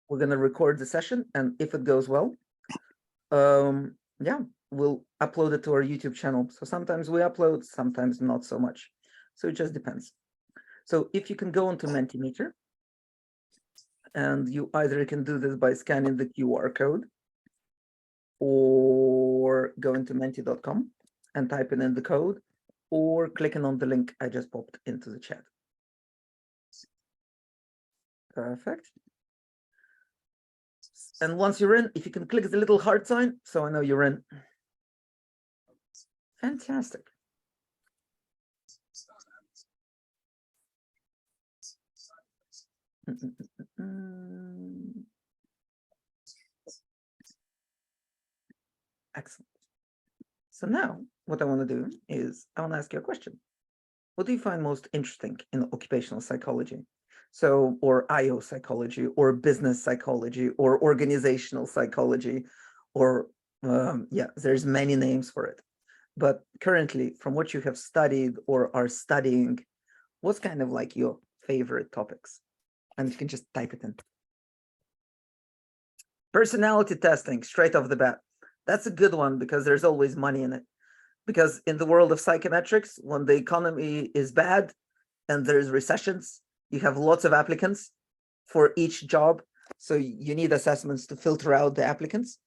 we're going to record the session, and if it goes well, yeah, we'll upload it to our YouTube channel. So sometimes we upload, sometimes not so much. So it just depends. So if you can go onto Mentimeter, and you either can do this by scanning the QR code or going to menti.com and typing in the code, or clicking on the link I just popped into the chat. Perfect. And once you're in, if you can click the little heart sign, so I know you're in. Fantastic. Excellent. So now what I want to do is I want to ask you a question. What do you find most interesting in occupational psychology? So, or IO psychology, or business psychology, or organizational psychology, or yeah, there's many names for it. But currently, from what you have studied or are studying, what's kind of like your favorite topics? And you can just type it in. Personality testing, straight off the bat. That's a good one because there's always money in it. Because in the world of psychometrics, when the economy is bad and there's recessions, you have lots of applicants for each job. So you need assessments to filter out the applicants.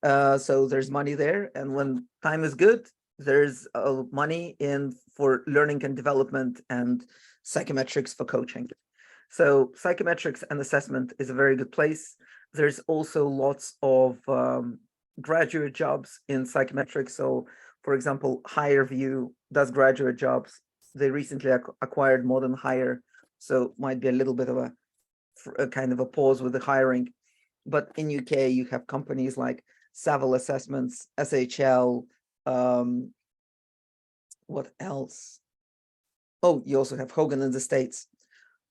So there's money there. And when time is good, there's money in for learning and development and psychometrics for coaching. So psychometrics and assessment is a very good place. There's also lots of graduate jobs in psychometrics. So for example, Higher View does graduate jobs. They recently acquired Modern Hire, so might be a little bit of a kind of a pause with the hiring. But in UK, you have companies like Savile Assessments, SHL. What else? Oh, you also have Hogan in the States.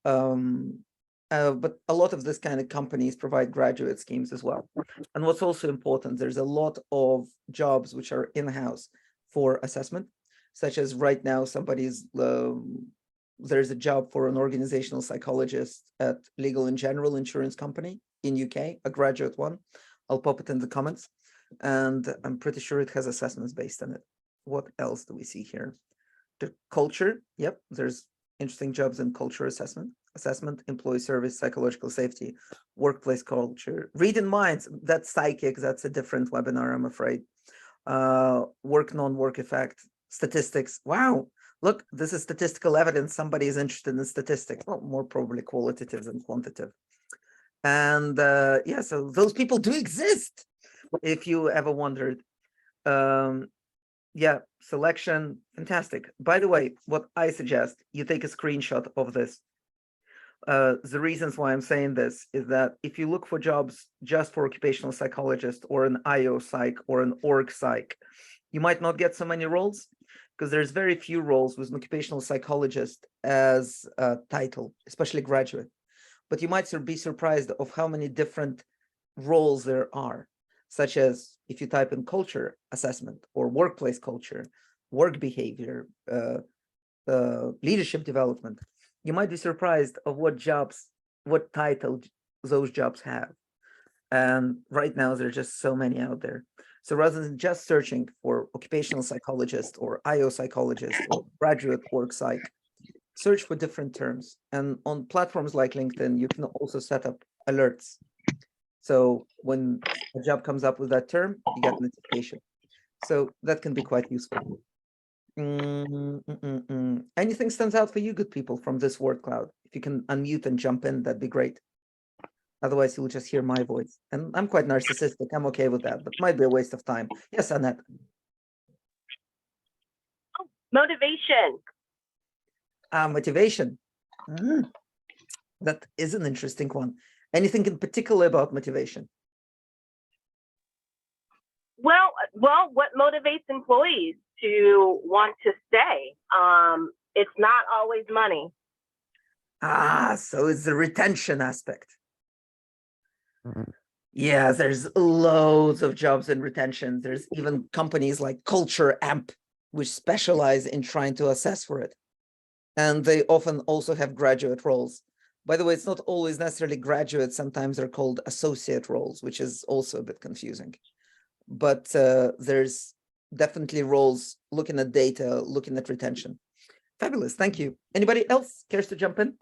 But a lot of this kind of companies provide graduate schemes as well. And what's also important, there's a lot of jobs which are in-house for assessment, such as right now, there's a job for an organizational psychologist at Legal & General Insurance Company in UK, a graduate one. I'll pop it in the comments. And I'm pretty sure it has assessments based on it. What else do we see here? The culture, yep, there's interesting jobs in culture assessment, employee service, psychological safety, workplace culture, reading minds, that's psychic, that's a different webinar, I'm afraid. Work, non-work effect, statistics. Wow, look, this is statistical evidence. Somebody is interested in statistics. Well, more probably qualitative than quantitative. And yeah, so those people do exist, if you ever wondered. Yeah, selection, fantastic. By the way, what I suggest, you take a screenshot of this. The reasons why I'm saying this is that if you look for jobs just for occupational psychologist or an IO psych or an org psych, you might not get so many roles because there's very few roles with an occupational psychologist as a title, especially graduate. But you might be surprised of how many different roles there are, such as if you type in culture assessment or workplace culture, work behavior, leadership development, you might be surprised of what jobs, what title those jobs have. And right now, there are just so many out there. So rather than just searching for occupational psychologist or IO psychologist or graduate work psych, search for different terms. And on platforms like LinkedIn, you can also set up alerts. So when a job comes up with that term, you get a notification. So that can be quite useful. Anything stands out for you, good people, from this word cloud? If you can unmute and jump in, that'd be great. Otherwise, you'll just hear my voice. And I'm quite narcissistic. I'm okay with that, but might be a waste of time. Yes, Annette. Motivation. Motivation. That is an interesting one. Anything in particular about motivation? Well, what motivates employees to want to stay? It's not always money. So it's the retention aspect. Yeah, there's loads of jobs in retention. There's even companies like Culture Amp, which specialize in trying to assess for it. And they often also have graduate roles. By the way, it's not always necessarily graduate. Sometimes they're called associate roles, which is also a bit confusing. But there's definitely roles looking at data, looking at retention. Fabulous. Thank you. Anybody else cares to jump in?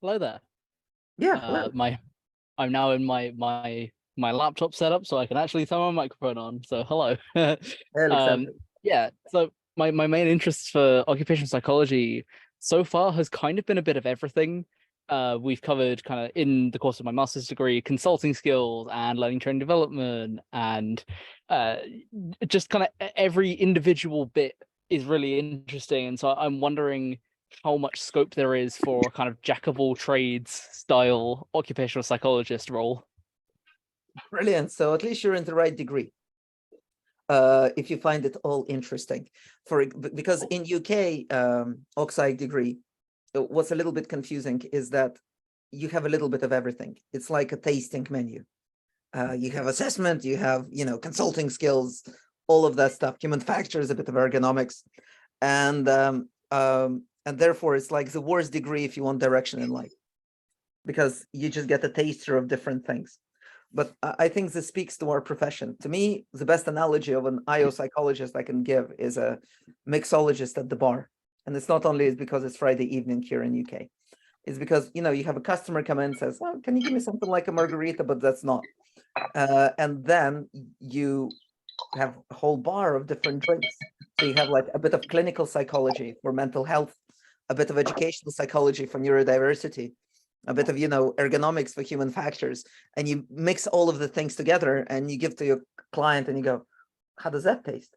Hello there. Yeah. Hello. I'm now in my laptop setup, so I can actually turn my microphone on. So hello. Yeah. So my main interests for occupational psychology so far has kind of been a bit of everything. We've covered kind of in the course of my master's degree, consulting skills and learning training development, and just kind of every individual bit is really interesting. And so I'm wondering how much scope there is for kind of jack of all trades style occupational psychologist role. Brilliant. So at least you're in the right degree. If you find it all interesting, because in UK OxPsych degree, what's a little bit confusing is that you have a little bit of everything. It's like a tasting menu. You have assessment, you have consulting skills, all of that stuff, human factors, a bit of ergonomics, and therefore it's like the worst degree if you want direction in life, because you just get a taster of different things. But I think this speaks to our profession. To me, the best analogy of an IO psychologist I can give is a mixologist at the bar. And it's not only because it's Friday evening here in UK. It's because, you have a customer come in and says, well, can you give me something like a margarita? But that's not. And then you have a whole bar of different drinks. So you have like a bit of clinical psychology for mental health, a bit of educational psychology for neurodiversity, a bit of, ergonomics for human factors, and you mix all of the things together and you give to your client and you go, how does that taste?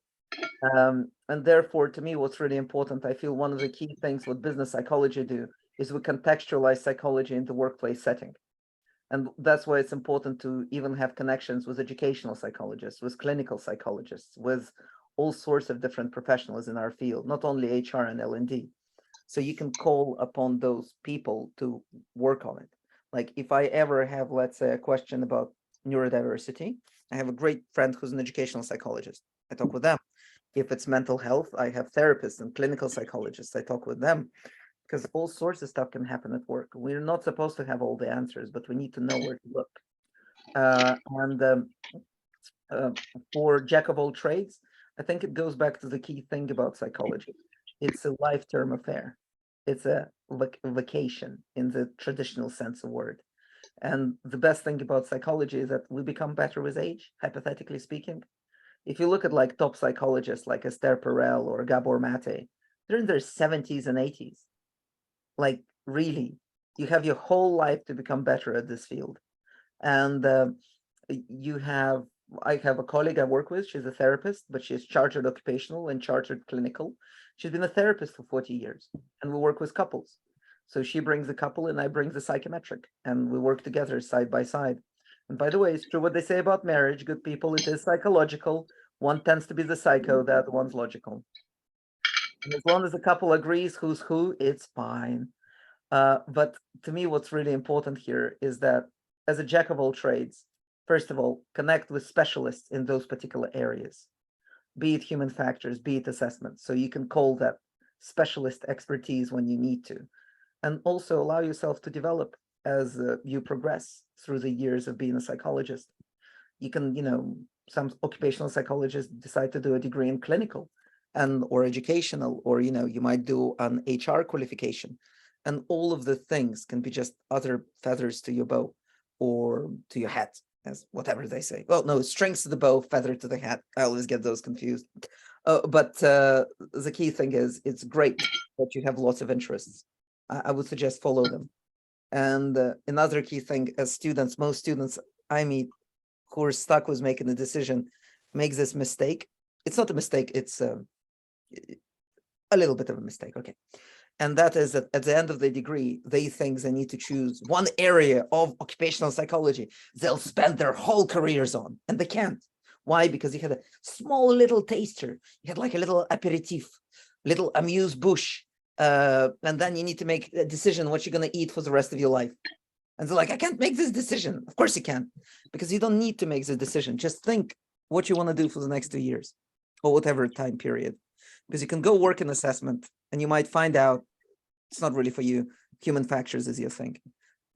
And therefore, to me, what's really important, I feel one of the key things what business psychology do is we contextualize psychology in the workplace setting. And that's why it's important to even have connections with educational psychologists, with clinical psychologists, with all sorts of different professionals in our field, not only HR and L&D. So you can call upon those people to work on it. Like if I ever have, let's say, a question about neurodiversity, I have a great friend who's an educational psychologist. I talk with them. If it's mental health, I have therapists and clinical psychologists. I talk with them, because all sorts of stuff can happen at work. We're not supposed to have all the answers, but we need to know where to look. For jack of all trades, I think it goes back to the key thing about psychology. It's a life-term affair. It's a vacation in the traditional sense of word. And the best thing about psychology is that we become better with age, hypothetically speaking. If you look at like top psychologists like Esther Perel or Gabor Mate, they're in their 70s and 80s. Like really, you have your whole life to become better at this field. And I have a colleague I work with. She's a therapist, but she's chartered occupational and chartered clinical. She's been a therapist for 40 years, and we work with couples. So she brings a couple and I bring the psychometric, and we work together side by side. And by the way, it's true what they say about marriage, good people, it is psychological. One tends to be the psycho, the other one's logical. And as long as the couple agrees who's who, it's fine. But to me, what's really important here is that as a jack of all trades, first of all, connect with specialists in those particular areas, be it human factors, be it assessments. So you can call that specialist expertise when you need to. And also allow yourself to develop as you progress through the years of being a psychologist. You can, some occupational psychologists decide to do a degree in clinical or educational, or, you might do an HR qualification. And all of the things can be just other feathers to your bow or to your hat, as whatever they say. Well, no, strings to the bow, feather to the hat. I always get those confused. But the key thing is, it's great that you have lots of interests. I would suggest follow them. And another key thing, as students, most students I meet who are stuck with making a decision make this mistake. It's not a mistake, it's a little bit of a mistake, okay. And that is that at the end of the degree, they think they need to choose one area of occupational psychology they'll spend their whole careers on, and they can't. Why? Because you had a small little taster, you had like a little aperitif, little amuse-bouche, and then you need to make a decision what you're going to eat for the rest of your life. And they're like, I can't make this decision. Of course you can, because you don't need to make the decision. Just think what you want to do for the next 2 years or whatever time period. because you can go work in assessment and you might find out it's not really for you. Human factors is your thing,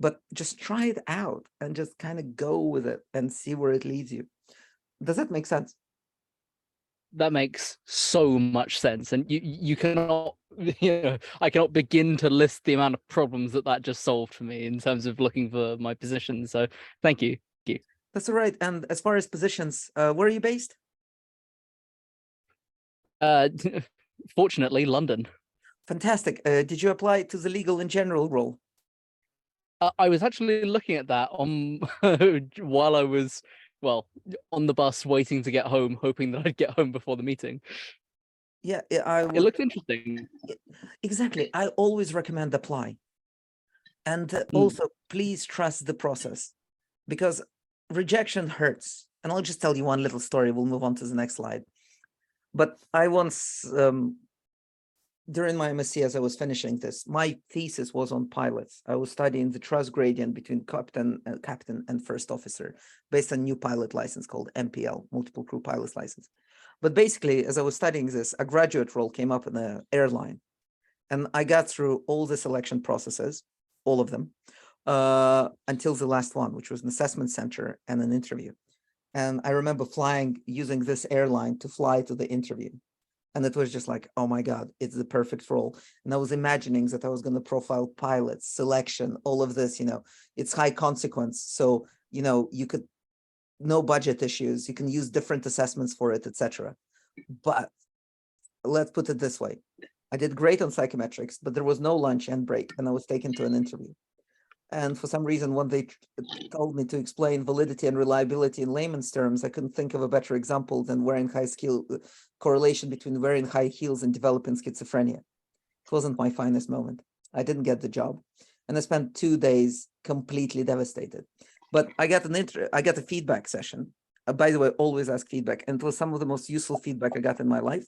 but just try it out and just kind of go with it and see where it leads you. Does that make sense? That makes so much sense, and you cannot, I cannot begin to list the amount of problems that just solved for me in terms of looking for my position. So thank you. That's all right. And as far as positions, where are you based? Fortunately, London. Fantastic. Did you apply to the legal in general role? I was actually looking at that on while I was, well, on the bus waiting to get home, hoping that I'd get home before the meeting. Yeah, It looked interesting. Exactly. I always recommend apply. And also, please trust the process, because rejection hurts. And I'll just tell you one little story. We'll move on to the next slide. But I once, during my MSc, as I was finishing this, my thesis was on pilots. I was studying the trust gradient between captain and first officer based on new pilot license called MPL, multiple crew pilot's license. But basically, as I was studying this, a graduate role came up in the airline. And I got through all the selection processes, all of them, until the last one, which was an assessment center and an interview. And I remember using this airline to fly to the interview. And it was just like, oh my God, it's the perfect role. And I was imagining that I was going to profile pilots, selection, all of this, it's high consequence. So, you could, no budget issues, you can use different assessments for it, etc. But let's put it this way. I did great on psychometrics, but there was no lunch and break, and I was taken to an interview. And for some reason, when they told me to explain validity and reliability in layman's terms, I couldn't think of a better example than wearing correlation between wearing high heels and developing schizophrenia. It wasn't my finest moment. I didn't get the job. And I spent 2 days completely devastated. But I got a feedback session. By the way, always ask feedback. And it was some of the most useful feedback I got in my life.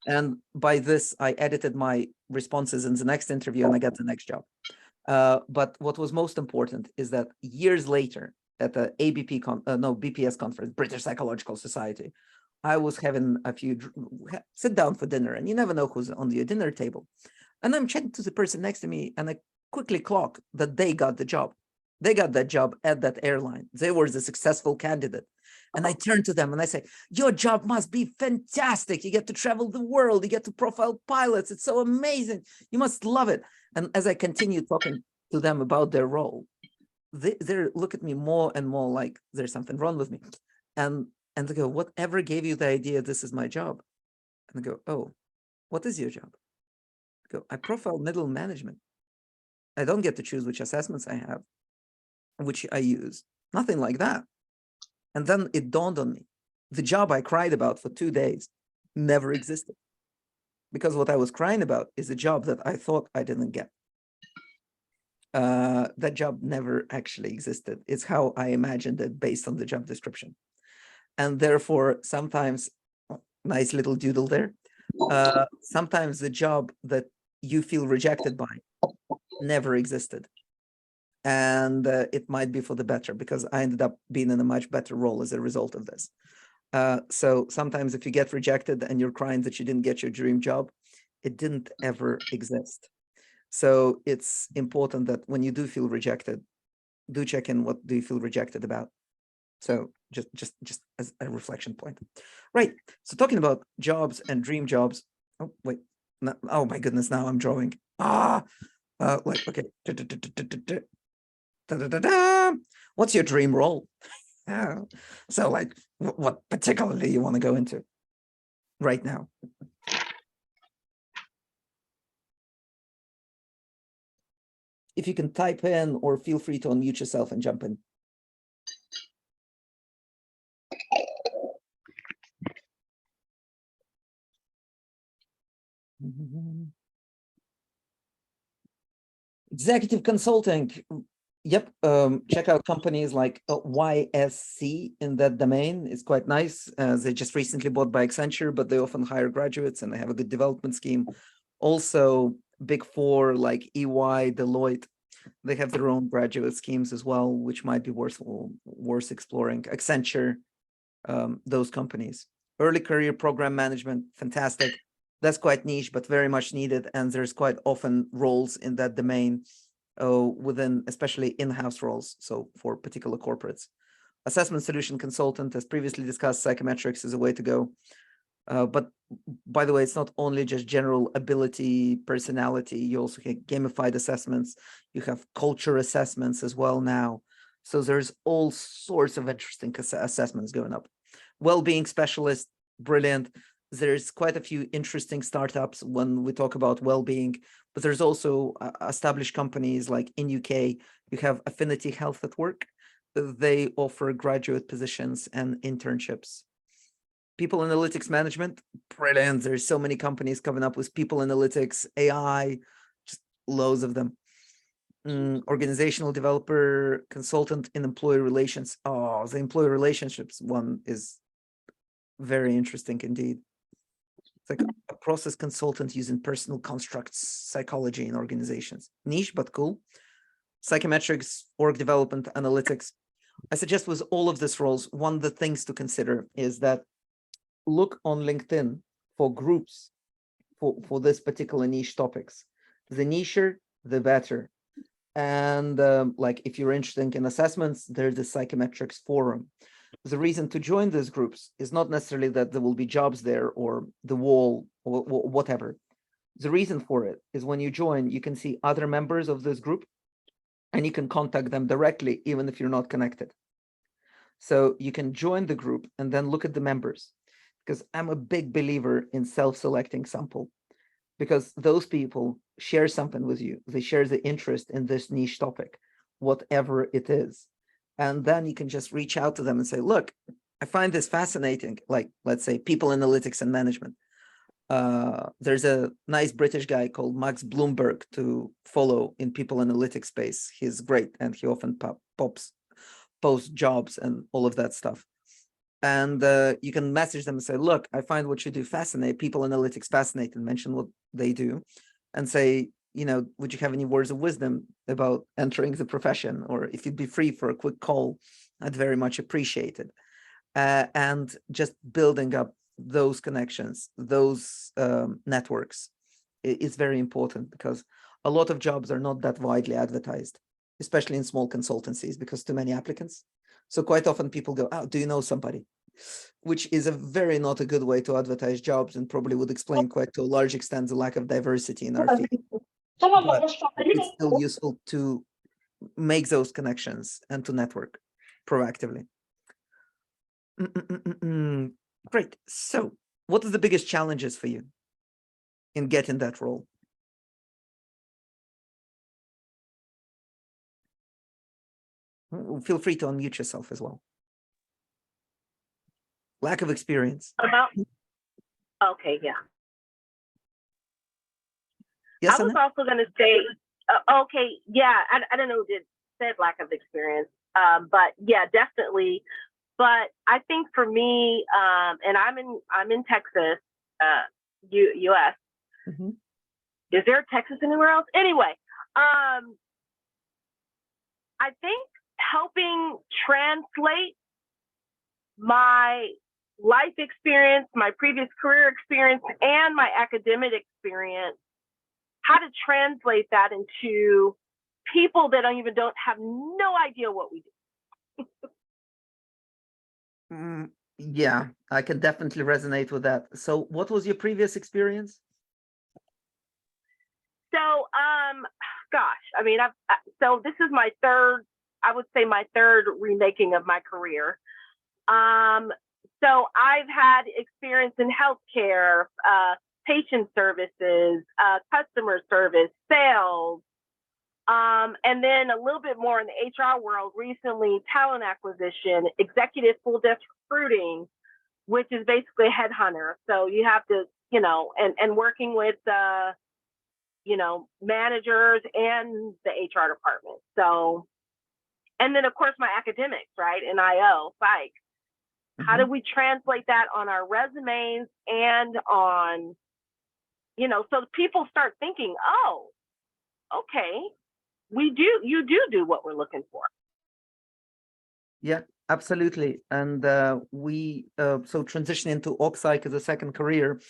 And by this, I edited my responses in the next interview and I got the next job. But what was most important is that years later at the BPS conference, British Psychological Society, I was having sit down for dinner, and you never know who's on your dinner table. And I'm chatting to the person next to me, and I quickly clock that they got the job. They got that job at that airline. They were the successful candidate. And I turn to them and I say, your job must be fantastic. You get to travel the world. You get to profile pilots. It's so amazing. You must love it. And as I continue talking to them about their role, they look at me more and more like there's something wrong with me. And they go, whatever gave you the idea this is my job? And I go, oh, what is your job? I go, I profile middle management. I don't get to choose which assessments I have, which I use. Nothing like that. And then it dawned on me, the job I cried about for 2 days never existed. Because what I was crying about is a job that I thought I didn't get. That job never actually existed. It's how I imagined it based on the job description. And therefore, sometimes, nice little doodle there, sometimes the job that you feel rejected by never existed. And it might be for the better, because I ended up being in a much better role as a result of this. So sometimes if you get rejected and you're crying that you didn't get your dream job, it didn't ever exist. So it's important that when you do feel rejected, do check in, what do you feel rejected about? So just as a reflection point. Right. So talking about jobs and dream jobs. Oh, wait. No, oh my goodness, now I'm drawing. Okay. What's your dream role? So like, what particularly you want to go into right now? If you can type in, or feel free to unmute yourself and jump in. Executive consulting. Yep. Check out companies like YSC in that domain. It's quite nice. They just recently bought by Accenture, but they often hire graduates and they have a good development scheme. Also, Big Four like EY, Deloitte, they have their own graduate schemes as well, which might be worth exploring. Accenture, those companies. Early career program management, fantastic. That's quite niche, but very much needed. And there's quite often roles in that domain within, especially in-house roles. So for particular corporates. Assessment solution consultant, as previously discussed, psychometrics is a way to go. But by the way, it's not only just general ability, personality. You also get gamified assessments. You have culture assessments as well now. So there's all sorts of interesting assessments going up. Well-being specialist, brilliant. There's quite a few interesting startups when we talk about well-being, but there's also established companies like in UK, you have Affinity Health at Work. They offer graduate positions and internships. People analytics management, brilliant. There's so many companies coming up with people analytics, AI, just loads of them. Organizational developer, consultant in employee relations. Oh, the employee relationships one is very interesting indeed. It's like a process consultant using personal constructs, psychology in organizations. Niche, but cool. Psychometrics, org development, analytics. I suggest with all of these roles, one of the things to consider is that look on LinkedIn for groups for this particular niche topics. The nicher, the better. And like if you're interested in assessments, there's the psychometrics forum. The reason to join these groups is not necessarily that there will be jobs there or the wall or whatever. The reason for it is when you join, you can see other members of this group and you can contact them directly, even if you're not connected. So you can join the group and then look at the members, because I'm a big believer in self-selecting sample, because those people share something with you. They share the interest in this niche topic, whatever it is. And then you can just reach out to them and say, look, I find this fascinating. Like, let's say people analytics and management. There's a nice British guy called Max Bloomberg to follow in people analytics space. He's great. And he often posts jobs and all of that stuff. And you can message them and say, look, I find what you do fascinating, people analytics fascinating, mention what they do and say, you know, would you have any words of wisdom about entering the profession? Or if you'd be free for a quick call, I'd very much appreciate it. And just building up those connections, those networks is very important, because a lot of jobs are not that widely advertised, especially in small consultancies, because too many applicants. So quite often people go, oh, do you know somebody? Which is a very not a good way to advertise jobs, and probably would explain quite to a large extent the lack of diversity in our field. But it's still useful to make those connections and to network proactively. Great. So what are the biggest challenges for you in getting that role? Feel free to unmute yourself as well. Lack of experience. Okay, yeah. Yes, I was Anna? also going to say, okay, yeah, I don't know who said lack of experience, but yeah, definitely. But I think for me, and I'm in Texas, U.S. Mm-hmm. Is there Texas anywhere else? Anyway, I think helping translate my life experience, my previous career experience, and my academic experience, how to translate that into people that don't have no idea what we do. Yeah, I can definitely resonate with that. So what was your previous experience? So, gosh, I mean, so this is my third, I would say my third remaking of my career. So I've had experience in healthcare, patient services, customer service, sales, and then a little bit more in the HR world recently, talent acquisition, executive full desk recruiting, which is basically a headhunter. So you have to, you know, and working with, you know, managers and the HR department. So, and then of course my academics, right? In IO, Psych. How do we translate that on our resumes and on, you know, so people start thinking, oh, okay, you do what we're looking for. Yeah, absolutely. And we, so transitioning to Psych as a second career,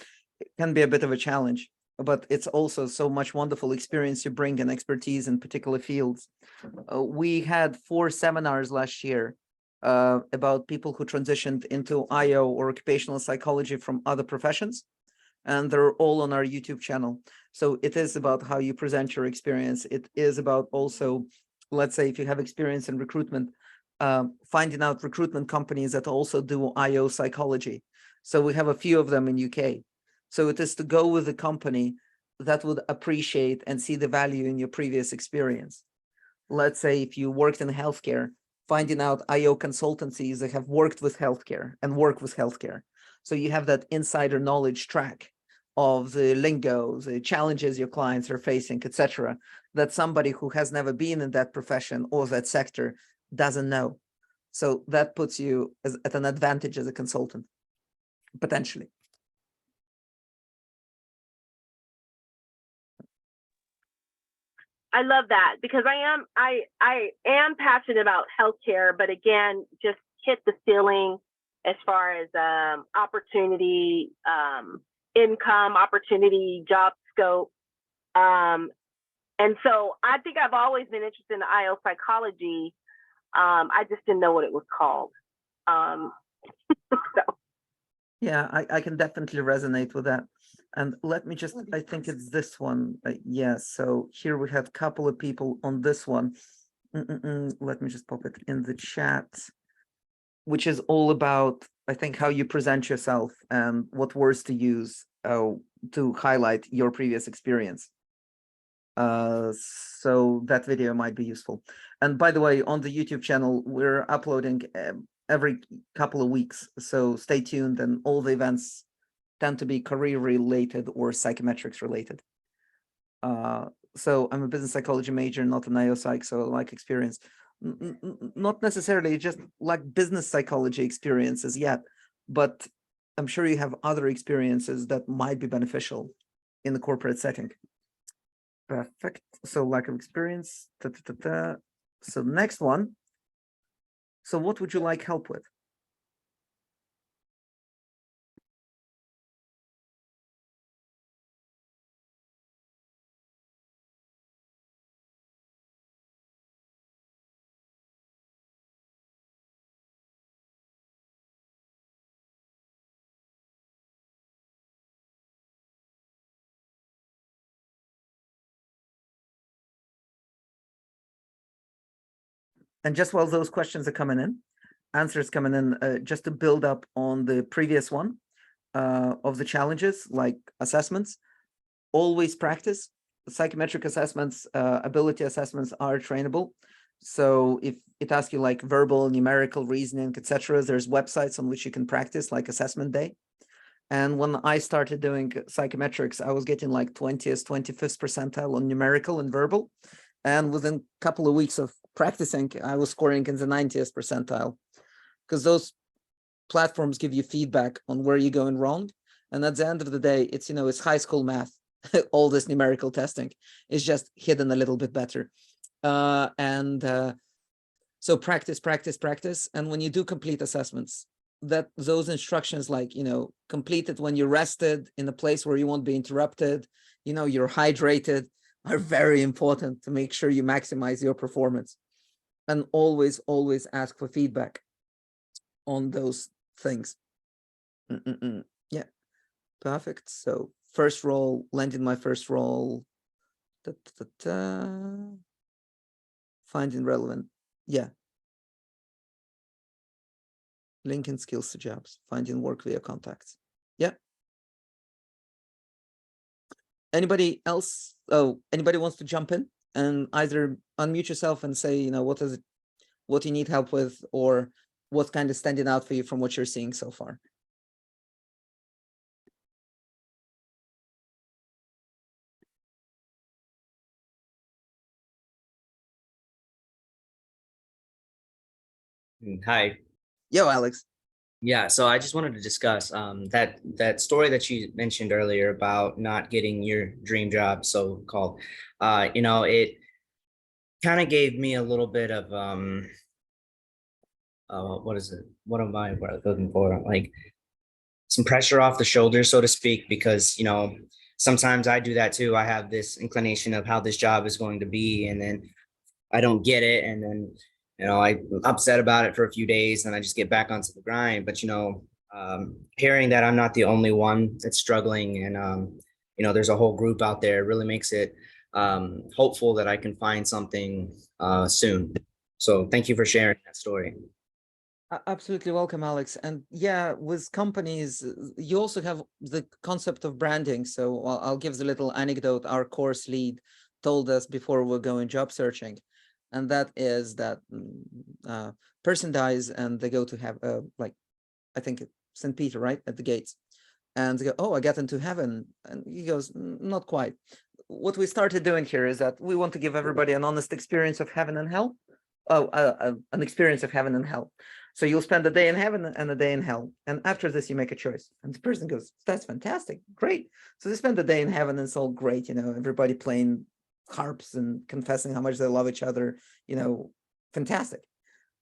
can be a bit of a challenge, but it's also so much wonderful experience you bring and expertise in particular fields. We had 4 seminars last year about people who transitioned into IO or occupational psychology from other professions, and they're all on our YouTube channel. So it is about how you present your experience. It is about also, let's say, if you have experience in recruitment, finding out recruitment companies that also do IO psychology. So we have a few of them in UK. So it is to go with a company that would appreciate and see the value in your previous experience. Let's say if you worked in healthcare, finding out IO consultancies that have worked with healthcare and work with healthcare. So you have that insider knowledge track of the lingo, the challenges your clients are facing, etc., that somebody who has never been in that profession or that sector doesn't know. So that puts you at an advantage as a consultant, potentially. I love that, because I am passionate about healthcare, but again, just hit the ceiling as far as opportunity, income, opportunity, job scope. And so I think I've always been interested in IO psychology. I just didn't know what it was called. So. Yeah, I can definitely resonate with that. And let me just, I think it's this one. Yes, so here we have a couple of people on this one. Let me just pop it in the chat, which is all about, I think, how you present yourself and what words to use to highlight your previous experience. So that video might be useful. And by the way, on the YouTube channel, we're uploading every couple of weeks. So stay tuned, and all the events tend to be career related or psychometrics related. So I'm a business psychology major, not an IO psych, so I like experience. Not necessarily just like business psychology experiences yet, but I'm sure you have other experiences that might be beneficial in the corporate setting. Perfect. So lack of experience. So next one. So what would you like help with? And just while those questions are coming in, answers coming in, just to build up on the previous one of the challenges, like assessments, always practice. Psychometric assessments, ability assessments are trainable. So if it asks you like verbal, numerical, reasoning, etc., there's websites on which you can practice, like Assessment Day. And when I started doing psychometrics, I was getting like 20th, 25th percentile on numerical and verbal. And within a couple of weeks of practicing, I was scoring in the 90th percentile, because those platforms give you feedback on where you're going wrong. And at the end of the day, it's, it's high school math. All this numerical testing is just hidden a little bit better. So practice, practice, practice. And when you do complete assessments, that those instructions, like, complete it when you're rested in a place where you won't be interrupted, you're hydrated, are very important to make sure you maximize your performance. And always, always ask for feedback on those things. Yeah, perfect. So first role, landing my first role, finding relevant. Yeah. Linking skills to jobs, finding work via contacts. Yeah. Anybody else? Oh, anybody wants to jump in and either unmute yourself and say, what is it, what you need help with, or what's kind of standing out for you from what you're seeing so far? Hi. Yo, Alex. Yeah, so I just wanted to discuss that story that you mentioned earlier about not getting your dream job, so called. It kind of gave me a little bit of what is it? What am I looking for? Like, some pressure off the shoulders, so to speak, because, you know, sometimes I do that too. I have this inclination of how this job is going to be, and then I don't get it. And then, you know, I'm upset about it for a few days and I just get back onto the grind. But, you know, hearing that I'm not the only one that's struggling, and, you know, there's a whole group out there, really makes it hopeful that I can find something soon. So thank you for sharing that story. Absolutely welcome, Alex. And yeah, with companies, you also have the concept of branding. So I'll give the little anecdote our course lead told us before we're going job searching. And that is that person dies and they go to have, like, I think St. Peter, right, at the gates. And they go, oh, I got into heaven. And he goes, not quite. What we started doing here is that we want to give everybody an honest experience of heaven and hell. An experience of heaven and hell. So you'll spend a day in heaven and a day in hell. And after this, you make a choice. And the person goes, that's fantastic. Great. So they spend a day in heaven and it's all great. You know, everybody playing harps and confessing how much they love each other, you know, fantastic.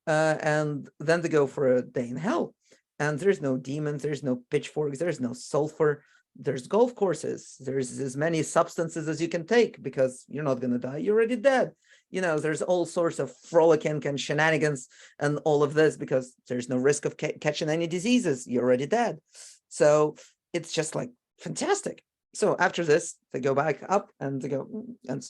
And then they go for a day in hell. And there's no demons, there's no pitchforks, there's no sulfur, there's golf courses, there's as many substances as you can take because you're not going to die, you're already dead. You know, there's all sorts of frolicking and shenanigans and all of this because there's no risk of catching any diseases. You're already dead. So it's just like fantastic. So after this, they go back up and they go, and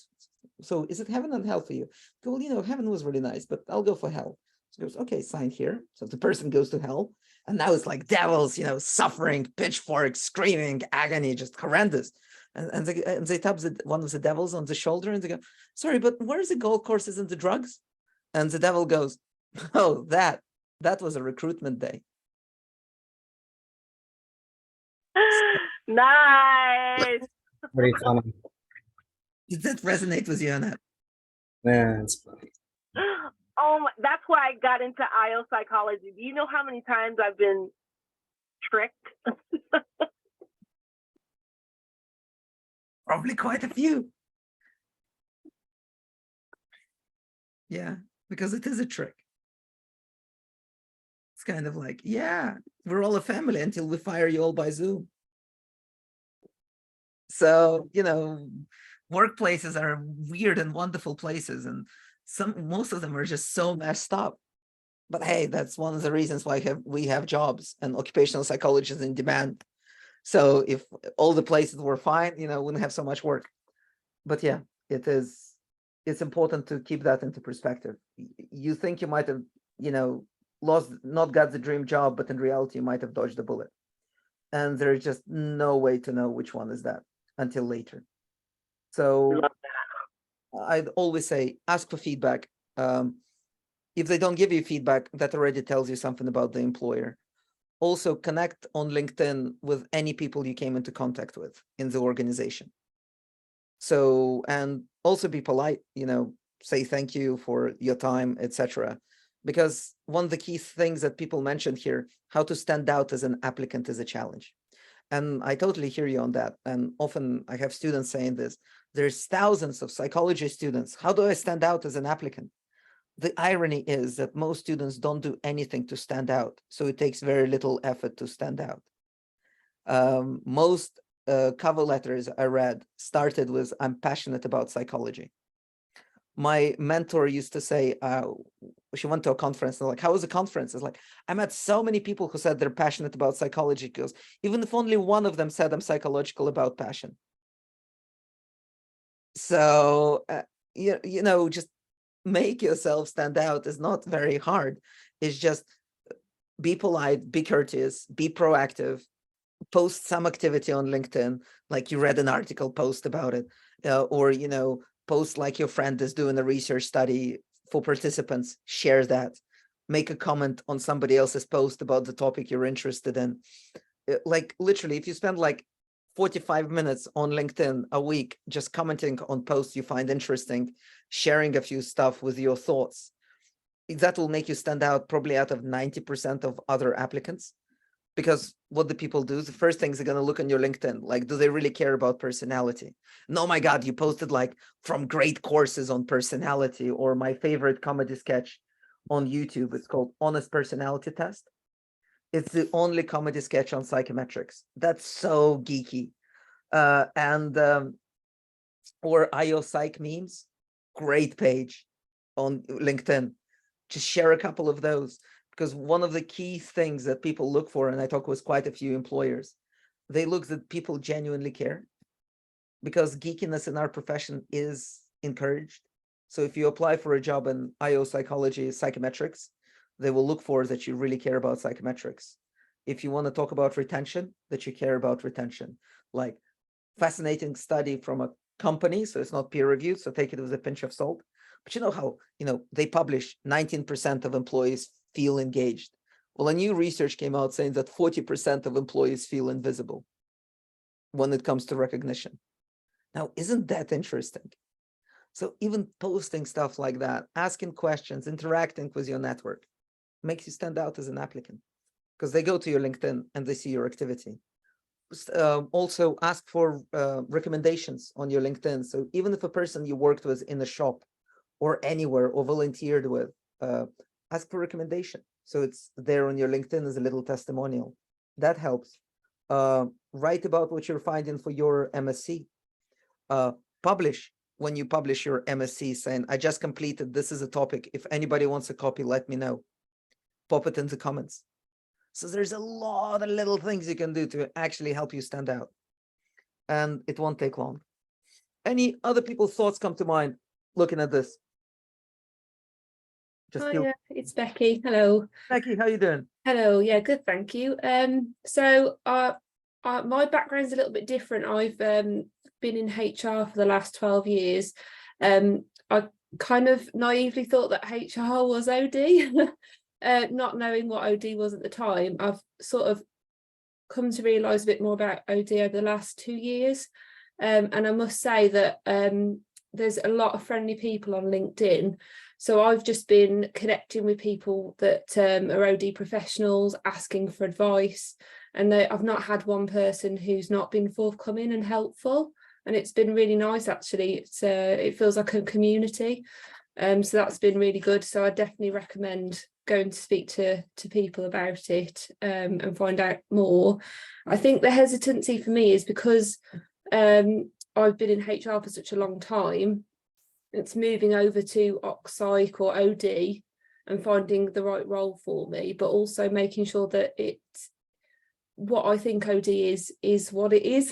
so is it heaven and hell for you? Go, well, you know, heaven was really nice, but I'll go for hell. So he goes, okay, sign here. So the person goes to hell. And now it's like devils, you know, suffering, pitchforks, screaming, agony, just horrendous. And they tap one of the devils on the shoulder and they go, sorry, but where's the golf courses and the drugs? And the devil goes, oh, that was a recruitment day. Nice. Pretty funny. Did that resonate with you, Annette? Yeah, it's funny. Oh, that's why I got into IO psychology. Do you know how many times I've been tricked? Probably quite a few. Yeah, because it is a trick. It's kind of like, yeah, we're all a family until we fire you all by Zoom. So, you know, workplaces are weird and wonderful places, and most of them are just so messed up. But hey, that's one of the reasons why we have jobs and occupational psychologists in demand. So if all the places were fine, you know, wouldn't have so much work. But yeah, it's important to keep that into perspective. You think you might have, you know, not got the dream job, but in reality, you might have dodged a bullet. And there's just no way to know which one is that until later. So I'd always say, ask for feedback. If they don't give you feedback, that already tells you something about the employer. Also connect on LinkedIn with any people you came into contact with in the organization. So, and also be polite, you know, say thank you for your time, etc. Because one of the key things that people mentioned here, how to stand out as an applicant is a challenge. And I totally hear you on that. And often I have students saying this, there's thousands of psychology students. How do I stand out as an applicant? The irony is that most students don't do anything to stand out. So it takes very little effort to stand out. Most cover letters I read started with, I'm passionate about psychology. My mentor used to say, she went to a conference and like, how was the conference? It's like, I met so many people who said they're passionate about psychology, because even if only one of them said I'm psychological about passion. So, you know, just make yourself stand out is not very hard. It's just be polite, be courteous, be proactive, post some activity on LinkedIn, like you read an article, post about it, or, you know, post like your friend is doing a research study for participants, share that, make a comment on somebody else's post about the topic you're interested in. Like literally, if you spend like 45 minutes on LinkedIn a week, just commenting on posts you find interesting, sharing a few stuff with your thoughts, that will make you stand out probably out of 90% of other applicants. Because what do people do? The first things they're going to look on your LinkedIn, like, do they really care about personality? No, my God, you posted like from great courses on personality, or my favorite comedy sketch on YouTube. It's called Honest Personality Test. It's the only comedy sketch on psychometrics. That's so geeky. Or IO Psych memes, great page on LinkedIn. Just share a couple of those, because one of the key things that people look for, and I talk with quite a few employers, they look that people genuinely care, because geekiness in our profession is encouraged. So if you apply for a job in IO psychology, psychometrics, they will look for that you really care about psychometrics. If you want to talk about retention, that you care about retention. Like, fascinating study from a company, so it's not peer reviewed, so take it with a pinch of salt. But you know how, they publish 19% of employees feel engaged. Well, a new research came out saying that 40% of employees feel invisible when it comes to recognition. Now, isn't that interesting? So even posting stuff like that, asking questions, interacting with your network, makes you stand out as an applicant, because they go to your LinkedIn and they see your activity. Also ask for recommendations on your LinkedIn. So even if a person you worked with in a shop or anywhere or volunteered with, ask for recommendation. So it's there on your LinkedIn as a little testimonial. That helps. Write about what you're finding for your MSc. Publish when you publish your MSc, saying, I just completed, this is a topic. If anybody wants a copy, let me know. Pop it in the comments. So there's a lot of little things you can do to actually help you stand out. And it won't take long. Any other people's thoughts come to mind looking at this? Hi, it's Becky. Hello. Becky, how you doing? Hello. Yeah, good, thank you. My background's a little bit different. I've been in HR for the last 12 years. I kind of naively thought that HR was OD, not knowing what OD was at the time. I've sort of come to realise a bit more about OD over the last 2 years. And I must say that there's a lot of friendly people on LinkedIn. So I've just been connecting with people that are OD professionals, asking for advice. And I've not had one person who's not been forthcoming and helpful. And it's been really nice, actually. It feels like a community. So that's been really good. So I definitely recommend going to speak to people about it and find out more. I think the hesitancy for me is because I've been in HR for such a long time. It's moving over to Psych or OD and finding the right role for me, but also making sure that it's what I think OD is what it is,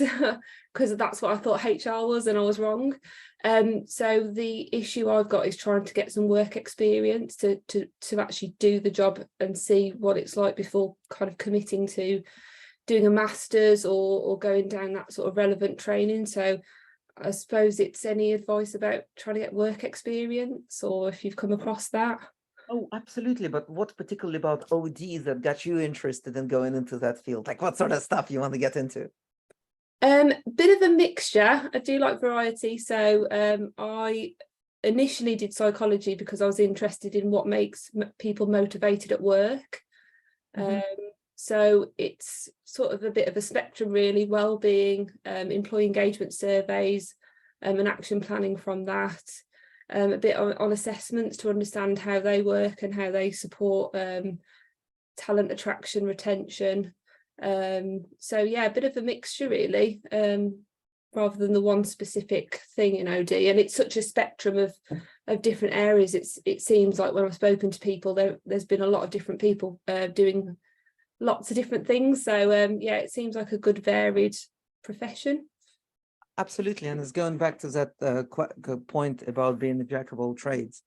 because that's what I thought HR was, and I was wrong. So the issue I've got is trying to get some work experience to actually do the job and see what it's like before kind of committing to doing a master's or going down that sort of relevant training. So I suppose it's any advice about trying to get work experience, or if you've come across that. Oh, absolutely. But what particularly about OD that got you interested in going into that field? Like, what sort of stuff you want to get into? Bit of a mixture. I do like variety. So I initially did psychology because I was interested in what makes people motivated at work. So it's sort of a bit of a spectrum, really. Well-being, employee engagement surveys, and action planning from that. A bit on assessments to understand how they work and how they support talent attraction, retention. So yeah, a bit of a mixture, really, rather than the one specific thing in OD. And it's such a spectrum of different areas. It seems like when I've spoken to people, there's been a lot of different people doing lots of different things. So yeah, it seems like a good varied profession. Absolutely. And it's going back to that point about being a jack of all trades.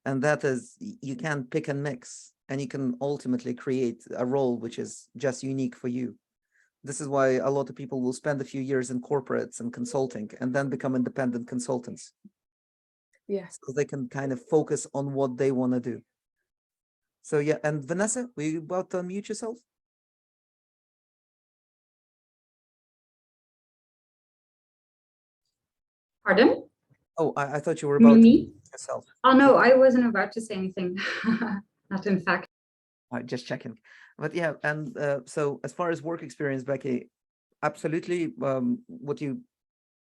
And that is, you can pick and mix, and you can ultimately create a role which is just unique for you. This is why a lot of people will spend a few years in corporates and consulting and then become independent consultants. Yes. So they can kind of focus on what they want to do. So yeah, and Vanessa, were you about to unmute yourself? Pardon? Oh, I thought you were about Me? to yourself. Oh no, I wasn't about to say anything. Not in fact. Just checking. But yeah, and so as far as work experience, Becky, absolutely, what you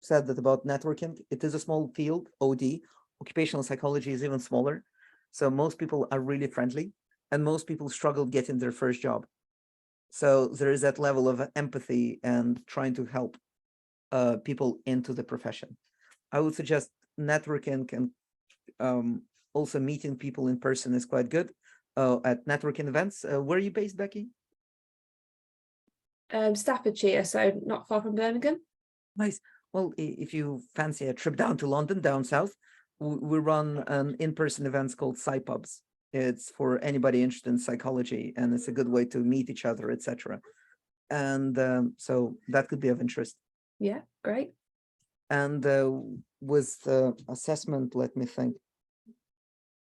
said that about networking, it is a small field, OD. Occupational psychology is even smaller. So most people are really friendly, and most people struggle getting their first job. So there is that level of empathy and trying to help people into the profession. I would suggest networking and also meeting people in person is quite good at networking events. Where are you based, Becky? Staffordshire, so not far from Birmingham. Nice. Well, if you fancy a trip down to London, down south, we run an in-person events called Psych. It's for anybody interested in psychology, and it's a good way to meet each other, etc. And so that could be of interest. Yeah, great. And with assessment, let me think,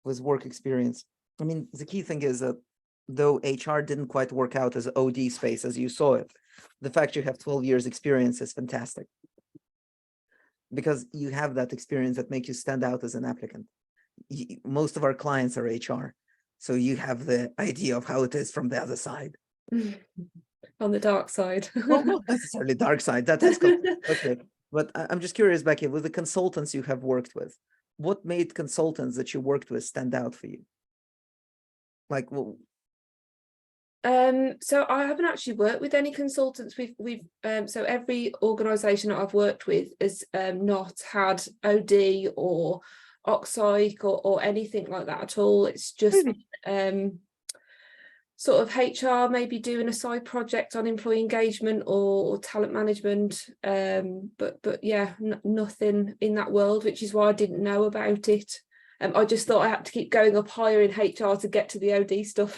with work experience. I mean, the key thing is that though HR didn't quite work out as OD space as you saw it, the fact you have 12 years experience is fantastic. Because you have that experience that makes you stand out as an applicant. Most of our clients are HR, so you have the idea of how it is from the other side. On the dark side. Well, not necessarily dark side, that's good. Okay. But I'm just curious, Becky, with the consultants you have worked with, what made consultants that you worked with stand out for you? Like, well, so I haven't actually worked with any consultants. So every organisation that I've worked with has not had OD or Psych or anything like that at all. It's just sort of HR maybe doing a side project on employee engagement or talent management, but yeah, nothing in that world, which is why I didn't know about it. I just thought I had to keep going up higher in HR to get to the OD stuff.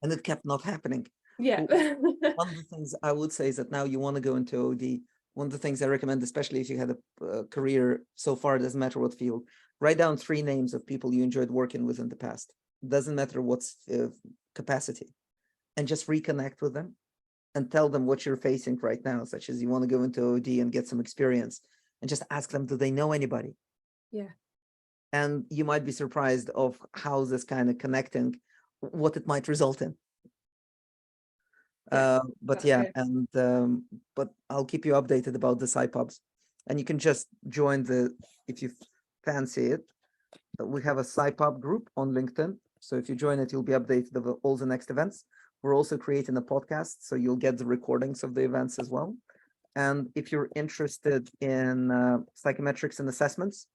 And it kept not happening. Yeah. One of the things I would say is that now you want to go into OD. One of the things I recommend, especially if you had a career so far, it doesn't matter what field, write down 3 names of people you enjoyed working with in the past. Doesn't matter what's capacity, and just reconnect with them and tell them what you're facing right now, such as you want to go into OD and get some experience, and just ask them, do they know anybody? Yeah. And you might be surprised of how this kind of connecting, what it might result in. But yeah, good. And but I'll keep you updated about the SciPubs, and you can just join if you fancy it. We have a SciPub group on LinkedIn, so if you join it, you'll be updated of all the next events. We're also creating a podcast, so you'll get the recordings of the events as well. And if you're interested in psychometrics and assessments,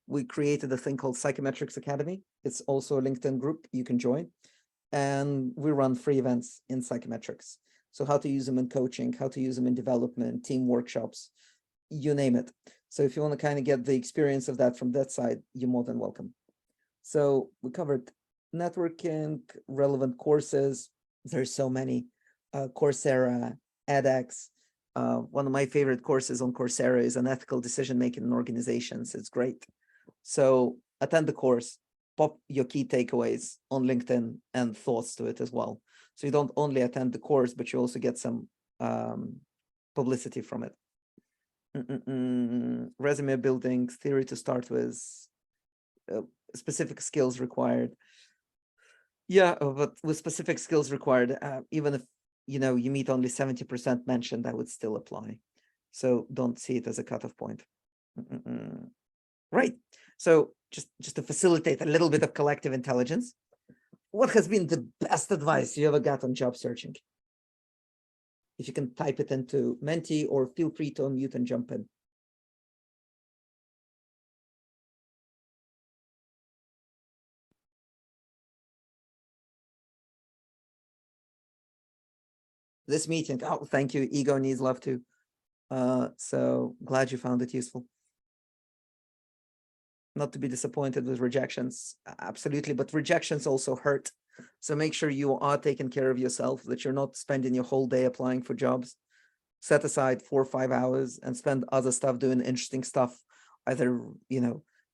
we created a thing called Psychometrics Academy. It's also a LinkedIn group you can join. And we run free events in psychometrics. So how to use them in coaching, how to use them in development, team workshops, you name it. So if you want to kind of get the experience of that from that side, you're more than welcome. So we covered networking, relevant courses. There's so many, Coursera, edX. One of my favorite courses on Coursera is Unethical Decision-Making in Organizations. It's great. So attend the course, pop your key takeaways on LinkedIn and thoughts to it as well. So you don't only attend the course, but you also get some publicity from it. Resume building, theory to start with, specific skills required. Yeah, but with specific skills required, even if you meet only 70% mentioned, that would still apply. So don't see it as a cutoff point. Right. So just to facilitate a little bit of collective intelligence, what has been the best advice you ever got on job searching? If you can type it into Menti, or feel free to unmute and jump in. This meeting, oh, thank you. Ego needs love too. So glad you found it useful. Not to be disappointed with rejections, absolutely, but rejections also hurt. So make sure you are taking care of yourself, that you're not spending your whole day applying for jobs. Set aside 4 or 5 hours and spend other stuff doing interesting stuff, either,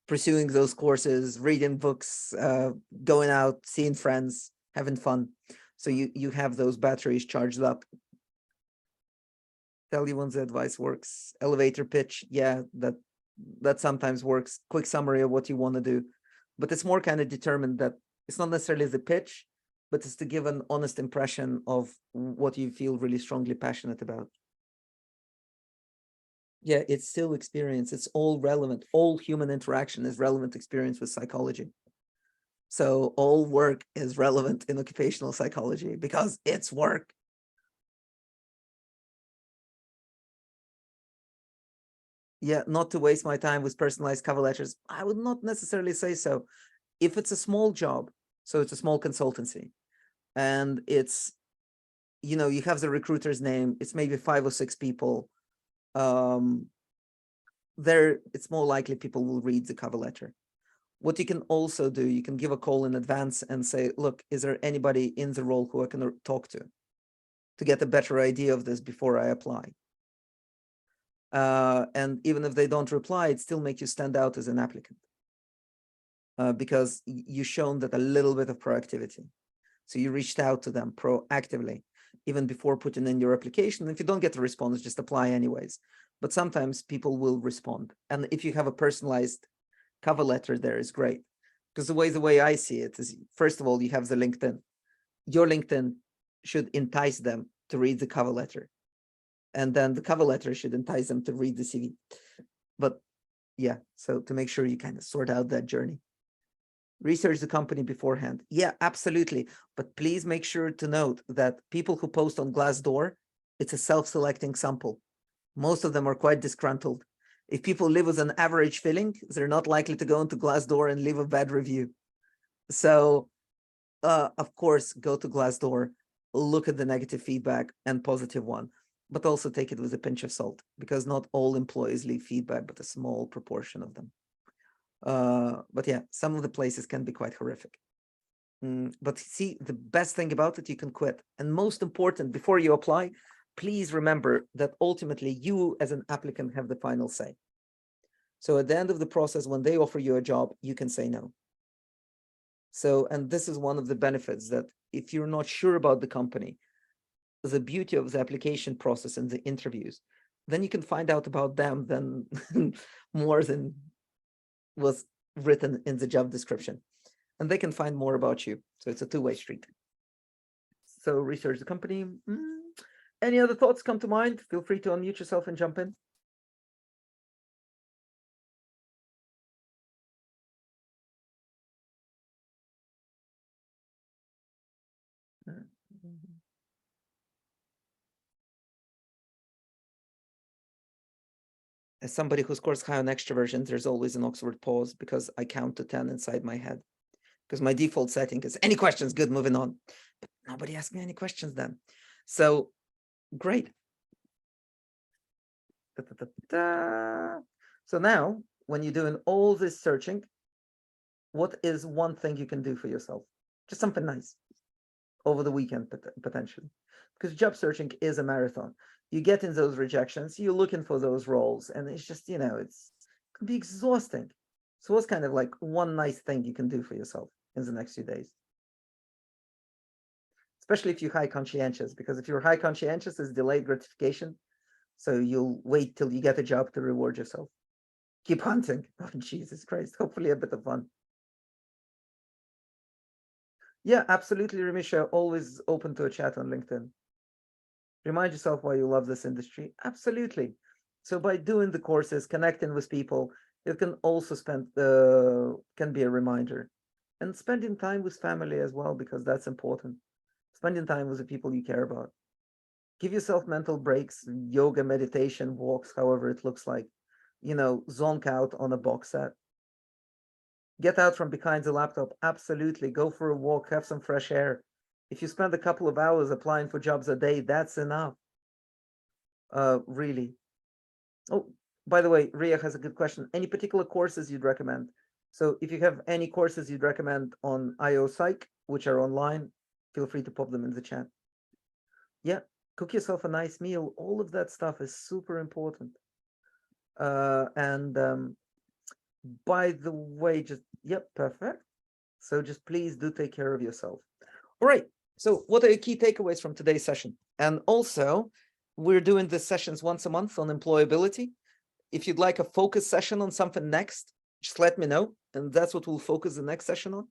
pursuing those courses, reading books, going out, seeing friends, having fun. So you have those batteries charged up. Tell you when the advice works. Elevator pitch, yeah, that sometimes works. Quick summary of what you want to do, but it's more kind of determined that it's not necessarily the pitch, but it's to give an honest impression of what you feel really strongly passionate about. Yeah, it's still experience. It's all relevant. All human interaction is relevant experience with psychology. So all work is relevant in occupational psychology because it's work. Yeah, not to waste my time with personalized cover letters. I would not necessarily say so. If it's a small job, so it's a small consultancy, and it's, you have the recruiter's name, it's maybe 5 or 6 people. There, it's more likely people will read the cover letter. What you can also do, you can give a call in advance and say, look, is there anybody in the role who I can talk to get a better idea of this before I apply? And even if they don't reply, it still makes you stand out as an applicant, because you've shown that a little bit of proactivity. So you reached out to them proactively, even before putting in your application. If you don't get a response, just apply anyways. But sometimes people will respond. And if you have a personalized cover letter there, is great. Because the way I see it is, first of all, you have the LinkedIn. Your LinkedIn should entice them to read the cover letter. And then the cover letter should entice them to read the CV. But yeah, so to make sure you kind of sort out that journey. Research the company beforehand. Yeah, absolutely. But please make sure to note that people who post on Glassdoor, it's a self-selecting sample. Most of them are quite disgruntled. If people live with an average feeling, they're not likely to go into Glassdoor and leave a bad review. So, of course, go to Glassdoor, look at the negative feedback and positive one, but also take it with a pinch of salt, because not all employees leave feedback, but a small proportion of them. But yeah, some of the places can be quite horrific. But see, the best thing about it, you can quit. And most important, before you apply, please remember that ultimately you as an applicant have the final say. So at the end of the process, when they offer you a job, you can say no. So, and this is one of the benefits, that if you're not sure about the company, the beauty of the application process and the interviews, then you can find out about them than more than was written in the job description, and they can find more about you. So it's a two-way street. So research the company. Any other thoughts come to mind? Feel free to unmute yourself and jump in. As somebody who scores high on extroversion, there's always an Oxford pause, because I count to 10 inside my head. Because my default setting is any questions, good, moving on. But nobody asked me any questions then. So great. So now, when you're doing all this searching, what is one thing you can do for yourself? Just something nice over the weekend, potentially. Because job searching is a marathon. You get in those rejections, you're looking for those roles, and it's just, it can be exhausting. So what's kind of like one nice thing you can do for yourself in the next few days? Especially if you're high conscientious, because if you're high conscientious, it's delayed gratification. So you'll wait till you get a job to reward yourself. Keep hunting. Oh, Jesus Christ. Hopefully a bit of fun. Yeah, absolutely, Ramisha. Always open to a chat on LinkedIn. Remind yourself why you love this industry. Absolutely. So by doing the courses, connecting with people, it can also can be a reminder. And spending time with family as well, because that's important. Spending time with the people you care about. Give yourself mental breaks, yoga, meditation, walks, however it looks like. Zonk out on a box set. Get out from behind the laptop. Absolutely. Go for a walk, have some fresh air. If you spend a couple of hours applying for jobs a day, that's enough. Really. Oh, by the way, Ria has a good question. Any particular courses you'd recommend? So if you have any courses you'd recommend on IO Psych, which are online, feel free to pop them in the chat. Yeah, cook yourself a nice meal. All of that stuff is super important. By the way, yep, perfect. So just please do take care of yourself. All right. So what are your key takeaways from today's session? And also, we're doing the sessions once a month on employability. If you'd like a focus session on something next, just let me know. And that's what we'll focus the next session on.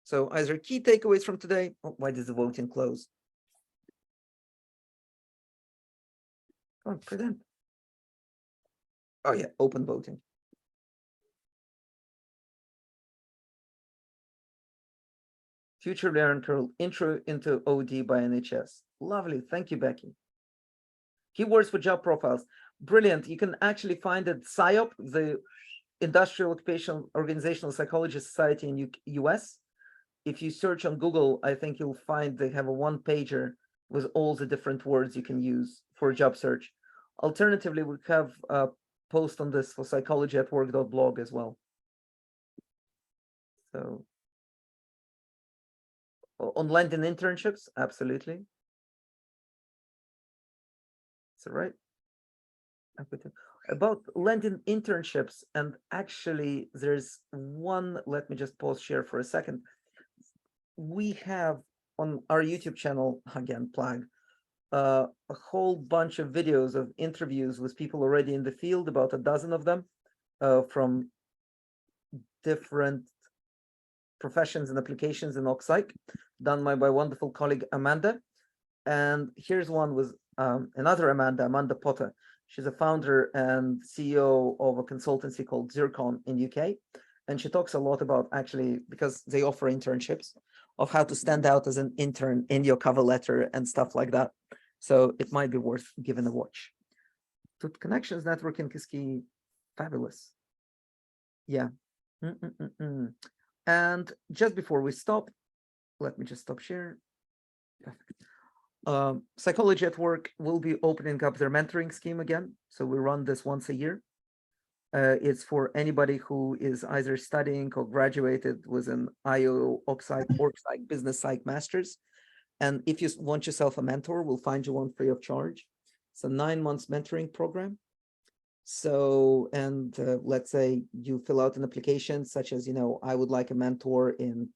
So either key takeaways from today. Oh, why does the voting close? Oh, present. Oh yeah, open voting. Future Learn Curl, Intro into OD by NHS. Lovely. Thank you, Becky. Keywords for job profiles. Brilliant. You can actually find it PSYOP, the Industrial Occupational Organizational Psychology Society in US. If you search on Google, I think you'll find they have a one-pager with all the different words you can use for a job search. Alternatively, we have a post on this for psychologyatwork.blog as well. So on LinkedIn internships, absolutely. That's right. About LinkedIn internships, and actually there's one, let me just pause share for a second. We have on our YouTube channel, again, plug, a whole bunch of videos of interviews with people already in the field, about a dozen of them, from different professions and applications in Psych, done by my wonderful colleague Amanda. And here's one with another Amanda Potter. She's a founder and CEO of a consultancy called Zircon in UK. And she talks a lot about, actually, because they offer internships, of how to stand out as an intern in your cover letter and stuff like that. So it might be worth giving a watch. To connections networking is key. Fabulous. Yeah. And just before we stop, let me just stop sharing. Perfect. Psychology at Work will be opening up their mentoring scheme again. So we run this once a year. It's for anybody who is either studying or graduated with an IO, Psych, or Psych, Business Psych Masters. And if you want yourself a mentor, we'll find you one free of charge. It's a 9 months mentoring program. So, and let's say you fill out an application such as, I would like a mentor in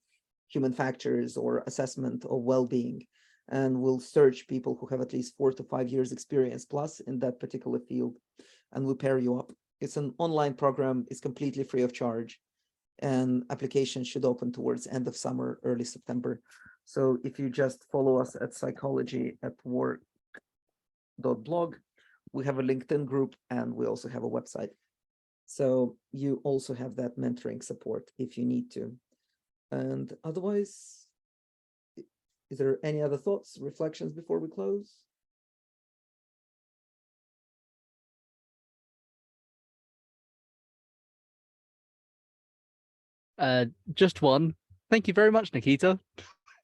human factors or assessment of well-being. And we'll search people who have at least 4 to 5 years experience plus in that particular field, and we'll pair you up. It's an online program. It's completely free of charge, and applications should open towards end of summer, early September. So if you just follow us at psychologyatwork.blog, we have a LinkedIn group, and we also have a website. So you also have that mentoring support if you need to. And otherwise, is there any other thoughts, reflections before we close? Just one. Thank you very much, Nikita.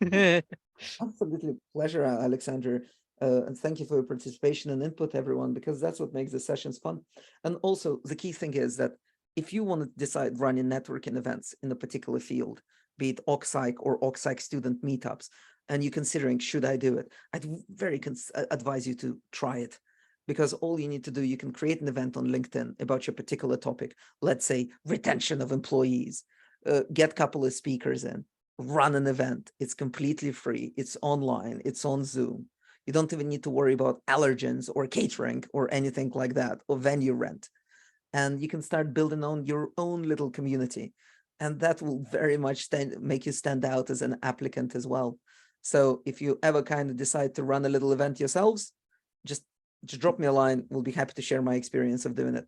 Absolutely pleasure, Alexander. And thank you for your participation and input, everyone, because that's what makes the sessions fun. And also, the key thing is that if you want to decide running networking events in a particular field, be it Psych or Psych student meetups, and you're considering, should I do it? I'd very advise you to try it, because all you need to do, you can create an event on LinkedIn about your particular topic. Let's say retention of employees, get a couple of speakers in, run an event. It's completely free. It's online. It's on Zoom. You don't even need to worry about allergens or catering or anything like that, or venue rent. And you can start building on your own little community. And that will very much make you stand out as an applicant as well. So if you ever kind of decide to run a little event yourselves, just drop me a line. We'll be happy to share my experience of doing it.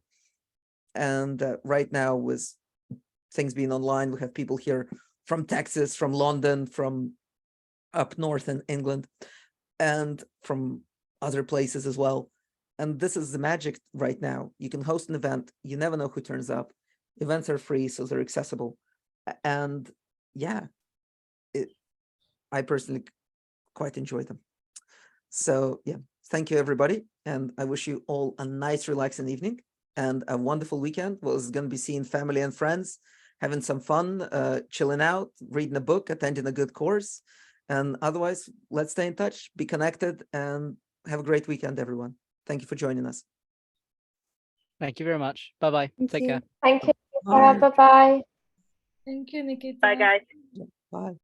And right now, with things being online, we have people here from Texas, from London, from up north in England, and from other places as well. And this is the magic right now. You can host an event. You never know who turns up. Events are free, so they're accessible. And yeah, I personally quite enjoy them. So yeah, thank you, everybody. And I wish you all a nice, relaxing evening and a wonderful weekend. Well, it's going to be seeing family and friends, having some fun, chilling out, reading a book, attending a good course. And otherwise, let's stay in touch, be connected, and have a great weekend, everyone. Thank you for joining us. Thank you very much. Bye-bye. Take care. Thank you. Bye. Bye-bye. Thank you, Nikita. Bye, guys. Bye.